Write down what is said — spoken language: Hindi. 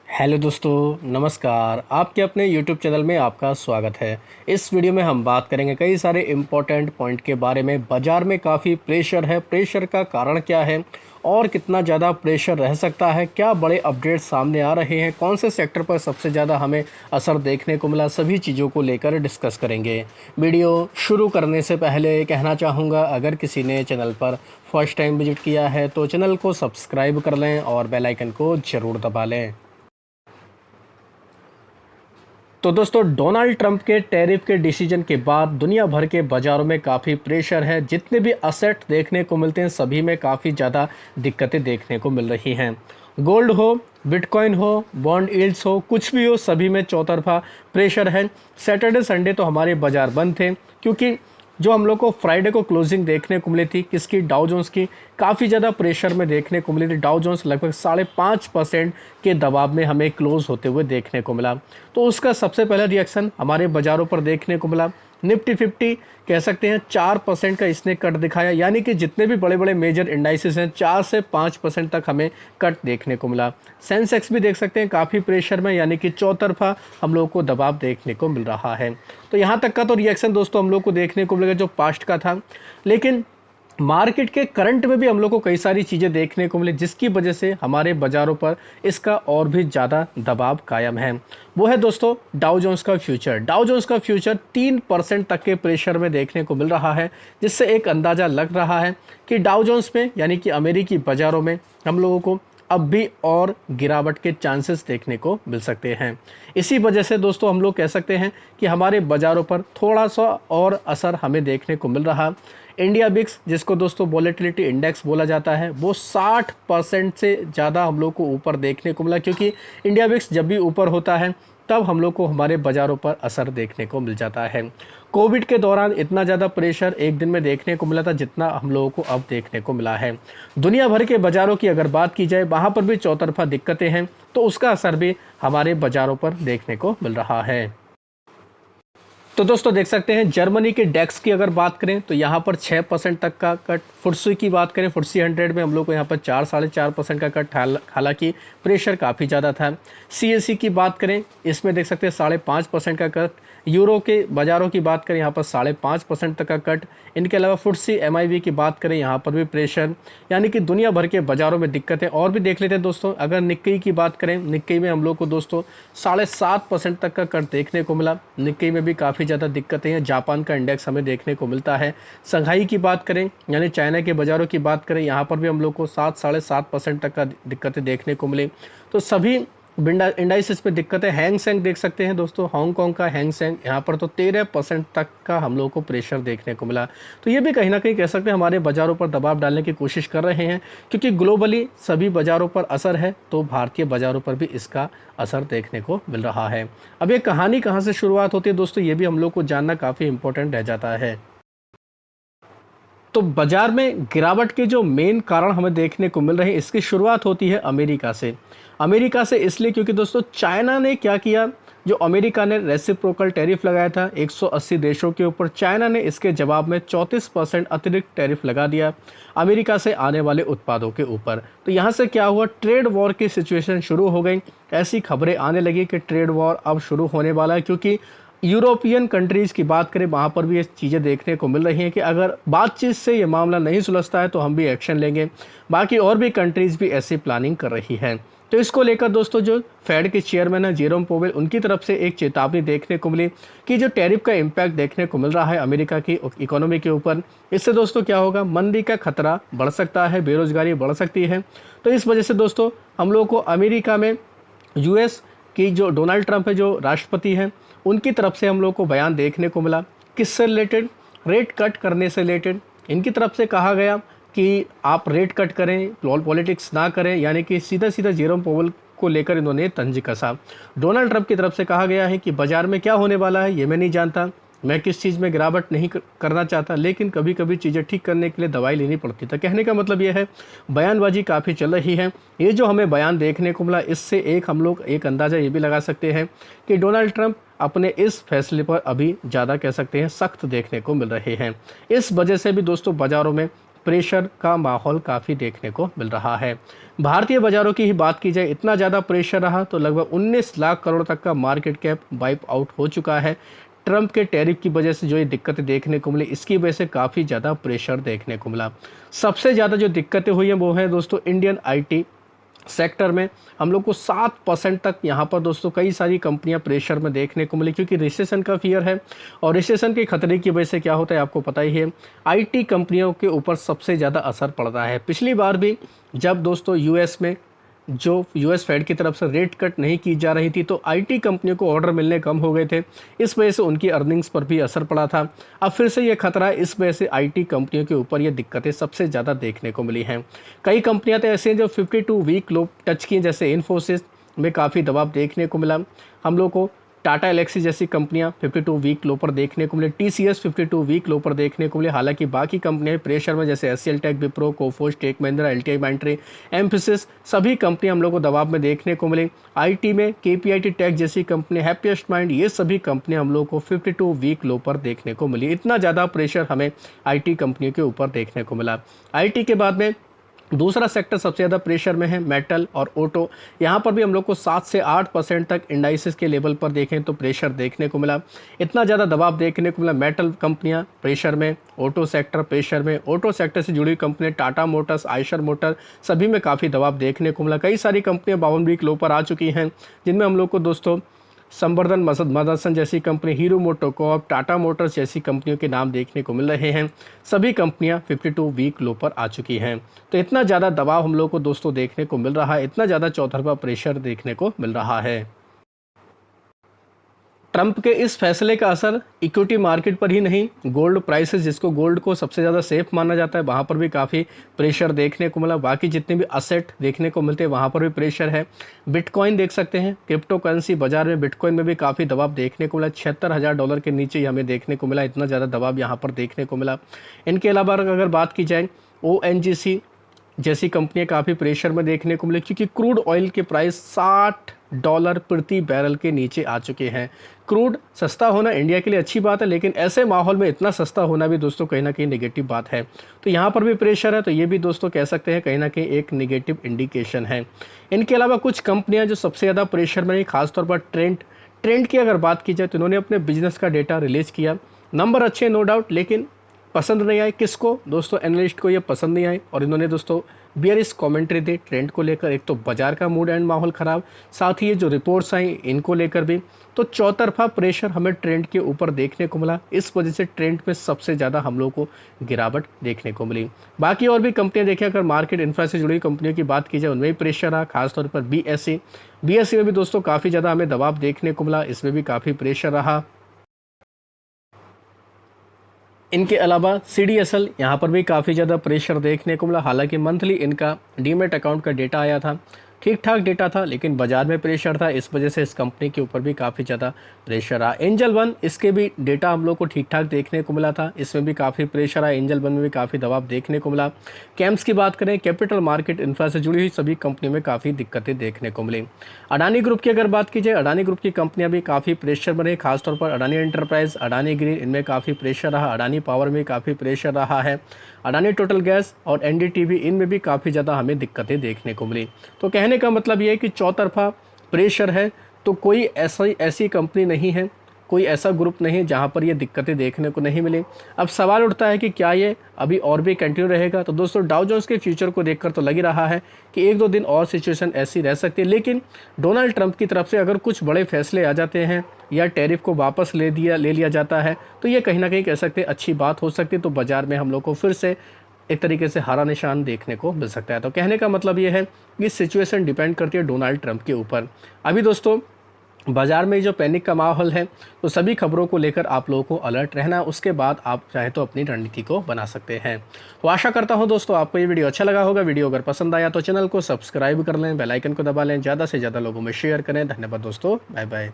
हेलो दोस्तों, नमस्कार। आपके अपने यूट्यूब चैनल में आपका स्वागत है। इस वीडियो में हम बात करेंगे कई सारे इम्पोर्टेंट पॉइंट के बारे में। बाज़ार में काफ़ी प्रेशर है, प्रेशर का कारण क्या है और कितना ज़्यादा प्रेशर रह सकता है, क्या बड़े अपडेट सामने आ रहे हैं, कौन से सेक्टर पर सबसे ज़्यादा हमें असर देखने को मिला, सभी चीज़ों को लेकर डिस्कस करेंगे। वीडियो शुरू करने से पहले कहना चाहूँगा, अगर किसी ने चैनल पर फर्स्ट टाइम विजिट किया है तो चैनल को सब्सक्राइब कर लें और बेल आइकन को ज़रूर दबा लें। तो दोस्तों, डोनाल्ड ट्रंप के टैरिफ के डिसीजन के बाद दुनिया भर के बाज़ारों में काफ़ी प्रेशर है। जितने भी असेट देखने को मिलते हैं सभी में काफ़ी ज़्यादा दिक्कतें देखने को मिल रही हैं। गोल्ड हो, बिटकॉइन हो, बॉन्ड यील्ड्स हो, कुछ भी हो, सभी में चौतरफा प्रेशर है। सैटरडे संडे तो हमारे बाज़ार बंद थे क्योंकि जो हम लोग को फ्राइडे को क्लोजिंग देखने को मिली थी किसकी, डाउ जोन्स की, काफ़ी ज़्यादा प्रेशर में देखने को मिली थी। डाउ जोन्स लगभग 5.5% के दबाव में हमें क्लोज होते हुए देखने को मिला। तो उसका सबसे पहला रिएक्शन हमारे बाज़ारों पर देखने को मिला। निफ्टी 50 कह सकते हैं 4% का इसने कट दिखाया, यानी कि जितने भी बड़े बड़े मेजर इंडाइसेस हैं 4 से 5% तक हमें कट देखने को मिला। सेंसेक्स भी देख सकते हैं काफ़ी प्रेशर में, यानी कि चौतरफा हम लोग को दबाव देखने को मिल रहा है। तो यहाँ तक का तो रिएक्शन दोस्तों हम लोग को देखने को मिलेगा जो पास्ट का था। लेकिन मार्केट के करंट में भी हम लोग को कई सारी चीज़ें देखने को मिली जिसकी वजह से हमारे बाज़ारों पर इसका और भी ज़्यादा दबाव कायम है। वो है दोस्तों डाउ जोन्स का फ्यूचर। डाउ जोन्स का फ्यूचर 3% तक के प्रेशर में देखने को मिल रहा है, जिससे एक अंदाज़ा लग रहा है कि डाउ जोन्स में यानी कि अमेरिकी बाज़ारों में हम लोगों को अब भी और गिरावट के चांसेस देखने को मिल सकते हैं। इसी वजह से दोस्तों हम लोग कह सकते हैं कि हमारे बाज़ारों पर थोड़ा सा और असर हमें देखने को मिल रहा। इंडिया बिक्स, जिसको दोस्तों वॉलेटिलिटी इंडेक्स बोला जाता है, वो 60% से ज़्यादा हम लोग को ऊपर देखने को मिला, क्योंकि इंडिया बिक्स जब भी ऊपर होता है तब हम लोग को हमारे बाज़ारों पर असर देखने को मिल जाता है। कोविड के दौरान इतना ज़्यादा प्रेशर एक दिन में देखने को मिला था जितना हम लोगों को अब देखने को मिला है। दुनिया भर के बाज़ारों की अगर बात की जाए, वहाँ पर भी चौतरफा दिक्कतें हैं, तो उसका असर भी हमारे बाज़ारों पर देखने को मिल रहा है। तो दोस्तों देख सकते हैं जर्मनी के डेक्स की अगर बात करें तो यहाँ पर 6% तक का कट। फुट्सी की बात करें, फुट्सी 100 में हम लोग को यहाँ पर 4-4.5% का कट, हालांकि प्रेशर काफ़ी ज़्यादा था। सीएसई की बात करें, इसमें देख सकते हैं 5.5% का कट। यूरो के बाज़ारों की बात करें यहाँ पर 5.5% तक का कट। इनके अलावा फुट्सी एमआईबी की बात करें, यहाँ पर भी प्रेशर, यानी कि दुनिया भर के बाज़ारों में दिक्कतें। और भी देख लेते हैं दोस्तों, अगर निक्केई की बात करें, निक्केई में हम लोग को दोस्तों 7.5% तक का कट देखने को मिला। निक्केई में भी काफ़ी ज़्यादा दिक्कतें हैं। जापान का इंडेक्स हमें देखने को मिलता है। शंघाई की बात करें यानी चाइना के बाज़ारों की बात करें, यहाँ पर भी हम लोग को 7-7.5% तक का दिक्कतें देखने को मिली। तो सभी इंडाइसिस में दिक्कतें। हैंग सेंग देख सकते हैं दोस्तों, हांगकांग का हैंग सेंग, यहाँ पर तो 13% तक का हम लोग को प्रेशर देखने को मिला। तो ये भी कहीं ना कहीं कह सकते हैं हमारे बाज़ारों पर दबाव डालने की कोशिश कर रहे हैं, क्योंकि ग्लोबली सभी बाज़ारों पर असर है तो भारतीय बाज़ारों पर भी इसका असर देखने को मिल रहा है। अब ये कहानी कहाँ से शुरुआत होती है दोस्तों, ये भी हम लोग को जानना काफ़ी इंपॉर्टेंट रह जाता है। तो बाजार में गिरावट के जो मेन कारण हमें देखने को मिल रहे हैं, इसकी शुरुआत होती है अमेरिका से। अमेरिका से इसलिए क्योंकि दोस्तों चाइना ने क्या किया, जो अमेरिका ने रेसिप्रोकल टैरिफ लगाया था 180 देशों के ऊपर, चाइना ने इसके जवाब में 34% अतिरिक्त टैरिफ लगा दिया अमेरिका से आने वाले उत्पादों के ऊपर। तो यहाँ से क्या हुआ, ट्रेड वॉर की सिचुएशन शुरू हो गई। ऐसी खबरें आने लगी कि ट्रेड वॉर अब शुरू होने वाला है, क्योंकि यूरोपियन कंट्रीज़ की बात करें वहाँ पर भी ये चीज़ें देखने को मिल रही हैं कि अगर बातचीत से ये मामला नहीं सुलझता है तो हम भी एक्शन लेंगे। बाकी और भी कंट्रीज़ भी ऐसी प्लानिंग कर रही हैं। तो इसको लेकर दोस्तों जो फेड के चेयरमैन है जेरोम पोवेल, उनकी तरफ से एक चेतावनी देखने को मिली कि जो टैरिफ का इम्पैक्ट देखने को मिल रहा है अमेरिका की इकोनॉमी के ऊपर, इससे दोस्तों क्या होगा, मंदी का खतरा बढ़ सकता है, बेरोजगारी बढ़ सकती है। तो इस वजह से दोस्तों हम लोग को अमेरिका में यूएस की जो डोनाल्ड ट्रंप है, जो राष्ट्रपति हैं, उनकी तरफ से हम लोग को बयान देखने को मिला। किससे रिलेटेड, रेट कट करने से रिलेटेड। इनकी तरफ से कहा गया कि आप रेट कट करें, पॉलिटिक्स ना करें, यानी कि सीधा सीधा जेरोम पोवेल को लेकर इन्होंने तंज कसा। डोनाल्ड ट्रंप की तरफ से कहा गया है कि बाजार में क्या होने वाला है ये मैं नहीं जानता, मैं किस चीज़ में गिरावट नहीं करना चाहता, लेकिन कभी कभी चीज़ें ठीक करने के लिए दवाई लेनी पड़ती। तो कहने का मतलब ये है, बयानबाजी काफ़ी चल रही है। ये जो हमें बयान देखने को मिला, इससे हम लोग एक अंदाज़ा ये भी लगा सकते हैं कि डोनाल्ड ट्रंप अपने इस फैसले पर अभी ज़्यादा कह सकते हैं सख्त देखने को मिल रहे हैं। इस वजह से भी दोस्तों बाज़ारों में प्रेशर का माहौल काफ़ी देखने को मिल रहा है। भारतीय बाज़ारों की ही बात की जाए, इतना ज़्यादा प्रेशर रहा तो लगभग 19 लाख करोड़ तक का मार्केट कैप वाइप आउट हो चुका है। ट्रंप के टैरिफ की वजह से जो ये दिक्कतें देखने को मिली, इसकी वजह से काफ़ी ज़्यादा प्रेशर देखने को मिला। सबसे ज़्यादा जो दिक्कतें हुई हैं वो है दोस्तों इंडियन आईटी सेक्टर में। हम लोग को 7% तक यहाँ पर दोस्तों कई सारी कंपनियां प्रेशर में देखने को मिली, क्योंकि रिसेशन का फियर है और रिसेशन के खतरे की वजह से क्या होता है आपको पता ही है, आईटी कंपनियों के ऊपर सबसे ज़्यादा असर पड़ता है। पिछली बार भी जब दोस्तों यूएस में जो यूएस फेड की तरफ से रेट कट नहीं की जा रही थी तो आईटी कंपनियों को ऑर्डर मिलने कम हो गए थे, इस वजह से उनकी अर्निंग्स पर भी असर पड़ा था। अब फिर से ये खतरा है, इस वजह से आईटी कंपनियों के ऊपर ये दिक्कतें सबसे ज़्यादा देखने को मिली हैं। कई कंपनियां तो ऐसे हैं जो 52 वीक लो टच की, जैसे इन्फोसिस में काफ़ी दबाव देखने को मिला हम लोग को। टाटा एलेक्सी जैसी कंपनियां 52 वीक लो पर देखने को मिले, टीसीएस 52 वीक लो पर देखने को मिले। हालांकि बाकी कंपनियां प्रेशर में, जैसे एचसीएल टेक, विप्रो, कोफोर्ज, टेक महिंद्रा, एलटीआई माइंट्री, एम्फेसिस, सभी कंपनियां हम लोग को दबाव में देखने को मिली। आईटी में केपीआईटी टेक जैसी कंपनी, हैप्पीएस्ट माइंड, ये सभी कंपनियां हम लोग को 52 वीक लो पर देखने को मिली। इतना ज़्यादा प्रेशर हमें आईटी कंपनियों के ऊपर देखने को मिला। आईटी के बाद में दूसरा सेक्टर सबसे ज़्यादा प्रेशर में है मेटल और ऑटो। यहाँ पर भी हम लोग को 7 से 8% तक इंडाइसिस के लेवल पर देखें तो प्रेशर देखने को मिला। इतना ज़्यादा दबाव देखने को मिला। मेटल कंपनियाँ प्रेशर में, ऑटो सेक्टर प्रेशर में। ऑटो सेक्टर से जुड़ी कंपनियाँ टाटा मोटर्स, आयशर मोटर, सभी में काफ़ी दबाव देखने को मिला। कई सारी कंपनियाँ 52 वीक लो पर आ चुकी हैं, जिनमें हम लोग को दोस्तों संवर्धन मदरसन जैसी company, hero MotoCorp, Tata Motors जैसी कंपनियों के नाम देखने को मिल रहे हैं। सभी कंपनियां 52 वीक लो पर आ चुकी हैं। तो इतना ज़्यादा दबाव हम लोग को दोस्तों देखने को मिल रहा है, इतना ज़्यादा चौतरफा प्रेशर देखने को मिल रहा है। ट्रंप के इस फैसले का असर इक्विटी मार्केट पर ही नहीं, गोल्ड प्राइसेस, जिसको गोल्ड को सबसे ज़्यादा सेफ माना जाता है, वहाँ पर भी काफ़ी प्रेशर देखने को मिला। बाकी जितने भी असेट देखने को मिलते हैं वहाँ पर भी प्रेशर है। बिटकॉइन देख सकते हैं, क्रिप्टो करेंसी बाजार में बिटकॉइन में भी काफ़ी दबाव देखने को मिला। $76,000 के नीचे ही हमें देखने को मिला, इतना ज़्यादा दबाव यहाँ पर देखने को मिला। इनके अलावा अगर बात की जाए, ओएनजीसी जैसी कंपनियां काफ़ी प्रेशर में देखने को मिले, क्योंकि क्रूड ऑयल के प्राइस $60 प्रति बैरल के नीचे आ चुके हैं। क्रूड सस्ता होना इंडिया के लिए अच्छी बात है, लेकिन ऐसे माहौल में इतना सस्ता होना भी दोस्तों कहीं ना कहीं नेगेटिव बात है। तो यहाँ पर भी प्रेशर है, तो ये भी दोस्तों कह सकते हैं कहीं ना कहीं एक नेगेटिव इंडिकेशन है। इनके अलावा कुछ कंपनियाँ जो सबसे ज़्यादा प्रेशर में, खासतौर पर ट्रेंड की अगर बात की जाए तो इन्होंने अपने बिजनेस का डेटा रिलीज़ किया। नंबर अच्छे नो डाउट, लेकिन पसंद नहीं आए। किसको दोस्तों? एनालिस्ट को ये पसंद नहीं आए और इन्होंने दोस्तों बियरिश कमेंट्री दी ट्रेंड को लेकर। एक तो बाजार का मूड एंड माहौल ख़राब, साथ ही ये जो रिपोर्ट्स आई इनको लेकर भी, तो चौतरफा प्रेशर हमें ट्रेंड के ऊपर देखने को मिला। इस वजह से ट्रेंड में सबसे ज़्यादा हम लोग को गिरावट देखने को मिली। बाकी और भी कंपनियां देखें, अगर मार्केट इंफ्रा से जुड़ी कंपनियों की बात की जाए उनमें भी प्रेशर रहा, खासतौर पर बीएससी में भी दोस्तों काफ़ी ज़्यादा हमें दबाव देखने को मिला, इसमें भी काफ़ी प्रेशर रहा। इनके अलावा सीडीएसएल, यहाँ पर भी काफ़ी ज़्यादा प्रेशर देखने को मिला। हालांकि मंथली इनका डीमेट अकाउंट का डेटा आया था, ठीक ठाक डेटा था, लेकिन बाजार में प्रेशर था, इस वजह से इस कंपनी के ऊपर भी काफ़ी ज़्यादा प्रेशर रहा। एंजल वन, इसके भी डेटा हम लोग को ठीक ठाक देखने को मिला था, इसमें भी काफ़ी प्रेशर आया। एंजल वन में भी काफ़ी दबाव देखने को मिला। कैम्स की बात करें, कैपिटल मार्केट इंफ्रा से जुड़ी हुई सभी कंपनियों में काफ़ी दिक्कतें देखने को मिली। अडानी ग्रुप की अगर बात की जाए, अडानी ग्रुप की कंपनियां भी काफ़ी प्रेशर में रही, खासतौर पर अडानी एंटरप्राइज, अडानी ग्रीन, इनमें काफ़ी प्रेशर रहा। अडानी पावर में काफ़ी प्रेशर रहा है। अडानी टोटल गैस और एनडीटीवी, इनमें भी काफ़ी ज़्यादा हमें दिक्कतें देखने को मिली। तो कहने का मतलब ये है कि चौतरफा प्रेशर है, तो कोई ऐसी कंपनी नहीं है, कोई ऐसा ग्रुप नहीं है जहां पर ये दिक्कतें देखने को नहीं मिली। अब सवाल उठता है कि क्या ये अभी और भी कंटिन्यू रहेगा? तो दोस्तों डाउ जोन्स के फ्यूचर को देखकर तो लग ही रहा है कि 1-2 दिन और सिचुएशन ऐसी रह सकती है, लेकिन डोनाल्ड ट्रंप की तरफ से अगर कुछ बड़े फैसले आ जाते हैं या टैरिफ को वापस ले लिया जाता है, तो ये कहीं ना कहीं कह सकते हैं अच्छी बात हो सकती है। तो बाजार में हम लोग को फिर से एक तरीके से हरा निशान देखने को मिल सकता है। तो कहने का मतलब ये है कि सिचुएशन डिपेंड करती है डोनाल्ड ट्रंप के ऊपर। अभी दोस्तों बाजार में जो पैनिक का माहौल है, तो सभी खबरों को लेकर आप लोगों को अलर्ट रहना, उसके बाद आप चाहे तो अपनी रणनीति को बना सकते हैं। तो आशा करता हूं दोस्तों आपको ये वीडियो अच्छा लगा होगा। वीडियो अगर पसंद आया तो चैनल को सब्सक्राइब कर लें, बेल आइकन को दबा लें, ज़्यादा से ज़्यादा लोगों में शेयर करें। धन्यवाद दोस्तों, बाय बाय।